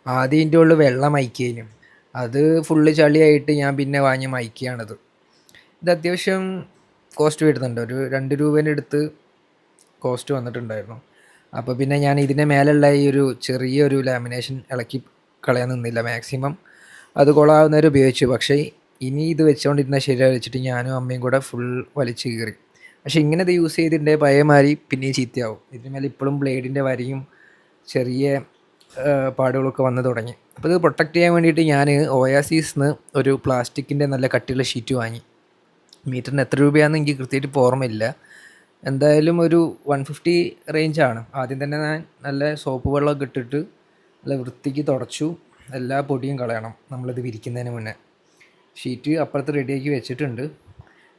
ആദ്യം ഇതിൻ്റെ ഉള്ളിൽ വെള്ളം മൈക്കേനും അത് ഫുള്ള് ചളിയായിട്ട് ഞാൻ പിന്നെ വാങ്ങിയ മൈക്കയാണത്. ഇത് അത്യാവശ്യം കോസ്റ്റ് വരുന്നുണ്ട്. ഒരു 2 രൂപേൻ്റെ അടുത്ത് കോസ്റ്റ് വന്നിട്ടുണ്ടായിരുന്നു. അപ്പോൾ പിന്നെ ഞാൻ ഇതിൻ്റെ മേലുള്ള ഈ ഒരു ചെറിയൊരു ലാമിനേഷൻ ഇളക്കി കളയാൻ നിന്നില്ല. മാക്സിമം അത് കൊളാവുന്നവരെ ഉപയോഗിച്ചു. പക്ഷേ ഇനി ഇത് വെച്ചുകൊണ്ടിരുന്നാൽ ശരിയാവില്ല വെച്ചിട്ട് ഞാനും അമ്മയും കൂടെ ഫുൾ വലിച്ച് കീറി. പക്ഷേ ഇങ്ങനെ ഇത് യൂസ് ചെയ്തിട്ടുണ്ടെങ്കിൽ പഴയ മാതിരി പിന്നെയും ചീത്തയാവും. ഇതിന് മേലെ ഇപ്പോഴും ബ്ലേഡിൻ്റെ വരയും ചെറിയ പാടുകളൊക്കെ വന്ന് തുടങ്ങി. അപ്പോൾ ഇത് പ്രൊട്ടക്റ്റ് ചെയ്യാൻ വേണ്ടിയിട്ട് ഞാൻ ഒയാസിസ്ന്ന് ഒരു പ്ലാസ്റ്റിക്കിൻ്റെ നല്ല കട്ടിയുള്ള ഷീറ്റ് വാങ്ങി. മീറ്ററിന് എത്ര രൂപയാണെന്ന് എനിക്ക് കൃത്യമായിട്ട് ഇപ്പോൾ ഓർമ്മയില്ല. എന്തായാലും ഒരു 150 റേഞ്ചാണ്. ആദ്യം തന്നെ ഞാൻ നല്ല സോപ്പ് വെള്ളമൊക്കെ ഇട്ടിട്ട് നല്ല വൃത്തിക്ക് തുടച്ചു. എല്ലാ പൊടിയും കളയണം നമ്മളിത് വിരിക്കുന്നതിന് മുന്നേ. ഷീറ്റ് അപ്പുറത്ത് റെഡിയാക്കി വെച്ചിട്ടുണ്ട്.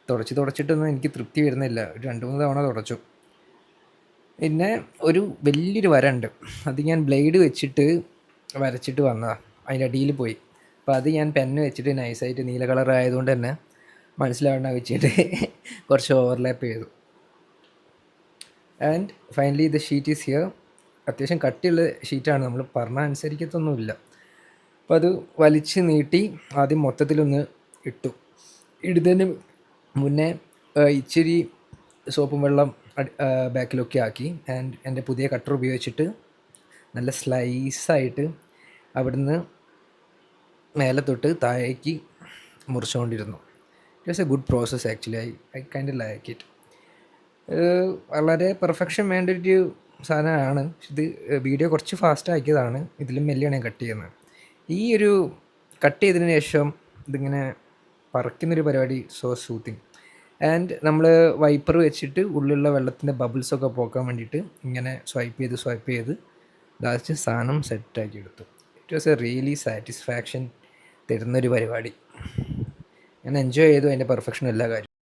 തുടച്ചിട്ടൊന്നും എനിക്ക് തൃപ്തി വരുന്നില്ല. ഒരു 2-3 തവണ തുടച്ചു. പിന്നെ ഒരു വലിയൊരു വര ഉണ്ട്. അത് ഞാൻ ബ്ലേഡ് വെച്ചിട്ട് വരച്ചിട്ട് വന്നതാണ്. അതിൻ്റെ അടിയിൽ പോയി. അപ്പോൾ അത് ഞാൻ പെന്ന് വെച്ചിട്ട് നൈസായിട്ട് നീല കളർ ആയതുകൊണ്ട് തന്നെ മനസ്സിലാവേണ്ട വെച്ചിട്ട് കുറച്ച് ഓവർലാപ്പ് ചെയ്തു. And finally the sheet is here. അത്യാവശ്യം കട്ടിയുള്ള ഷീറ്റാണ്, നമ്മൾ പറഞ്ഞാൽ അനുസരിക്കത്തൊന്നുമില്ല. അപ്പോൾ അത് വലിച്ച് നീട്ടി ആദ്യം മൊത്തത്തിലൊന്ന് ഇട്ടു. ഇടുന്നതിന് മുന്നേ ഇച്ചിരി സോപ്പും വെള്ളം ബാക്കിലൊക്കെ ആക്കി. ആൻഡ് എൻ്റെ പുതിയ കട്ടർ ഉപയോഗിച്ചിട്ട് നല്ല സ്ലൈസായിട്ട് അവിടുന്ന് മേലെ തൊട്ട് താഴേക്ക് മുറിച്ചുകൊണ്ടിരുന്നു. It was a good process actually. I kind like it. വളരെ പെർഫെക്ഷൻ വേണ്ട ഒരു സാധനമാണ്. ഇത് വീഡിയോ കുറച്ച് ഫാസ്റ്റ് ആക്കിയതാണ്. ഇതിലും മെല്ലിയാണ് ഞാൻ കട്ട് ചെയ്യുന്നത്. ഈ ഒരു കട്ട് ചെയ്തതിന് ശേഷം ഇതിങ്ങനെ പറക്കുന്നൊരു പരിപാടി സോ സൂത്തിങ്. ആൻഡ് നമ്മൾ വൈപ്പർ വെച്ചിട്ട് ഉള്ളിലുള്ള വെള്ളത്തിൻ്റെ ബബിൾസൊക്കെ പോക്കാൻ വേണ്ടിയിട്ട് ഇങ്ങനെ സ്വൈപ്പ് ചെയ്ത് ലാസ്റ്റ് സാധനം സെറ്റാക്കി എടുത്തു. It was A really satisfaction തരുന്നൊരു പരിപാടി. ഞാൻ എൻജോയ് ചെയ്തു അതിൻ്റെ പെർഫെക്ഷൻ എല്ലാ കാര്യവും.